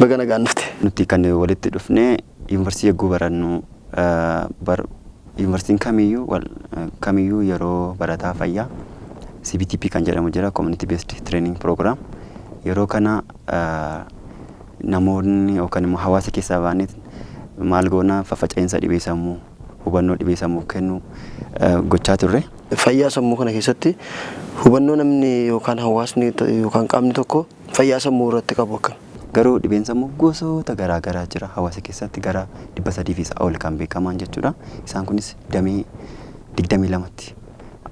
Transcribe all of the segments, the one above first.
bagana gaannifte. Nuti kan walitti dhufnee yuunivarsiitii eeguu barannu yuunivarsiitiin kamiyyuu yeroo barataa fayyaa CBTP kan jedhamu jira, Community Based Training Program. Yeroo kana namoonni yookaan immoo hawaasa keessaa baanee maal goona faffaca'insa dhibee sammuu hubannoo dhibee sammuu kennu gochaa turre. Fayyaa sammuu kana keessatti hubannoo namni yookaan hawaasni yookaan qaamni tokko fayyaa sammuu irratti qabu akkam. Garuu dhibeen sammuu gosoota garaa garaa jira hawaasa keessatti gara 300 ol kan beekaman jechuudha. Isaan kunis damee 22tti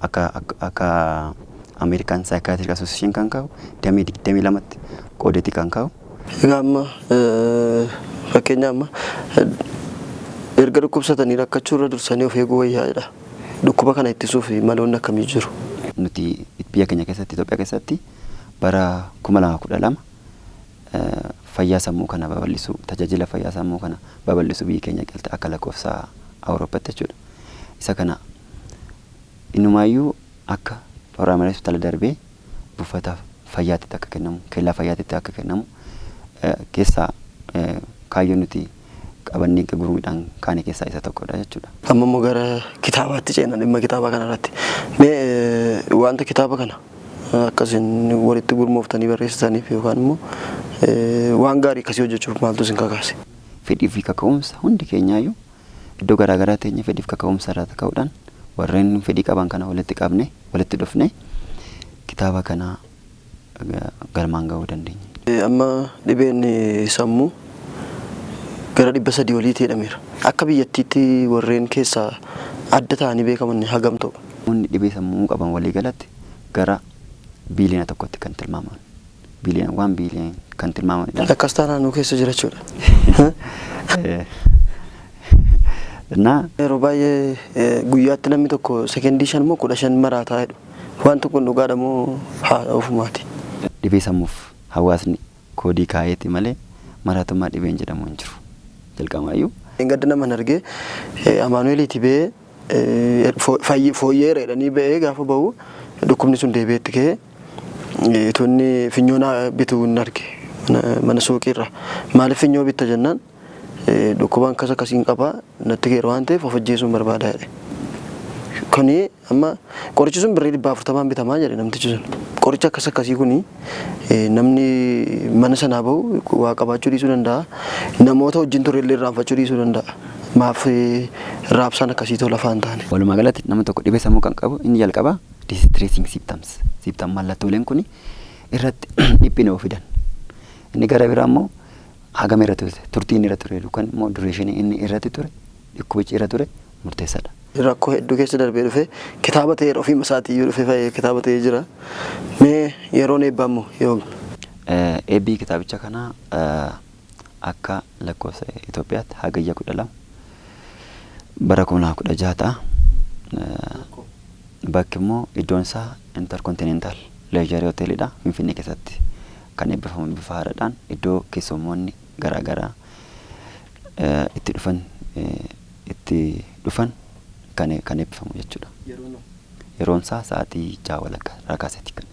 akka American Psychiatric Association kan ka'u damee 22tti qoodetti kan ka'u. Egaa amma fakkeenya amma erga dhukkubsatanii rakkachuu irra dursanii of eeguu wayyaadha. Dhukkuba kana ittisuuf maloonni akkamii jiru? Nuti biyya keenya keessatti Itoophiyaa keessatti bara 2012 fayyaa sammuu kana babal'isuu tajaajila fayyaa sammuu kana babal'isuu biyya keenya keessatti akka lakkoofsa Awurooppaatti jechuudha. Isa kana innumaayyuu akka Oromiyaa hospitaala darbee buufata fayyaatti akka kennamu kellaa fayyaatti akka kennamu keessaa kaayyoo nuti qabannee guruudhaan kaane keessaa isa tokkodha jechuudha. Amma immoo gara kitaabaatti ceena dhimma kitaaba kana irratti. Mee wanta kitaaba kana akkasiin walitti gurmooftanii barreessitaniif yookaan immoo waan gaarii akkasii hojjechuuf maaltu isin kakaase? Fedhii fi kaka'umsa hundi keenyaayyuu iddoo garaa garaa teenye fedhii fi kaka'umsa irraa ka'uudhaan warreen fedhii qaban kana walitti qabne walitti dhufne kitaaba kana galmaan ga'uu dandeenya. Amma dhibeen sammuu gara 300 oliitti jedhameera. Akka biyyattiitti warreen keessaa adda ta'anii beekaman hagam ta'u? Namoonni dhibee sammuu qaban walii galatti gara biiliyoona tokkotti kan tilmaaman. Waan biiliyoon kan tilmaamanidha. Akkas taanaan keessa jira jechuudha. Yeroo baay'ee guyyaatti namni tokko sekendii 5 moo 15 maraataa jedhu. Waan tokko dhugaadha moo ofumaati? Dhibee sammuuf hawaasni koodii kaayeeti malee maraatummaa dhibeen jedhamu hin jiru. Jalqabaayyuu. Gadda naman argee Amaanueeliiti ba'ee fooyyeera jedhanii ba'ee gaafa ba'u dhukkubni sun deebi'eetti ka'ee tonni finyoona bituu hin arge mana suuqiirra. Maaliif finyoo bitta jennaan dhukkubaan akkasiin qaba natti geera waan ta'eef of ajjeesuun barbaada jedhe. Kuni amma qorichi sun birrii 40 bitamaa jedhe namtichi sun. Qoricha akkasii kuni namni mana sanaa bahu waa qabaachuu dhiisuu danda'a. Namoota wajjin turellee irraanfachuu dhiisuu danda'a. Maaf raabsaan akkasii tola afaan taane. Walumaa galatti namni tokko dhibee sammuu kan qabu inni jalqaba distressing symptoms. Symptom mallattooleen kuni irratti dhiphina ofidan. Inni gara biraa immoo hagam irratti ture turtiin irratti ture yookaan immoo dureeshinii inni irratti ture dhukkubichi irra ture murteessaadha. Rakkoo hedduu keessa darbee dhufe kitaaba ta'ee ofii masaatii yoo dhufe kitaaba ta'ee jira. Mee yeroon eebbamu yoo eebbii kitaabicha kana akka lakkoofsa Itoophiyaatti hagayya 12 bara 2016 ta'a. Bakki immoo iddoon isaa Intercontinental Leisure Hotelidha Finfinnee keessatti kan eebbifamu bifa haaraadhaan iddoo keessummoonni garaa garaa itti dhufan kan eebbifamu jechuudha. Yeroon isaa sa'aatii 6 walakkaa kaasee kan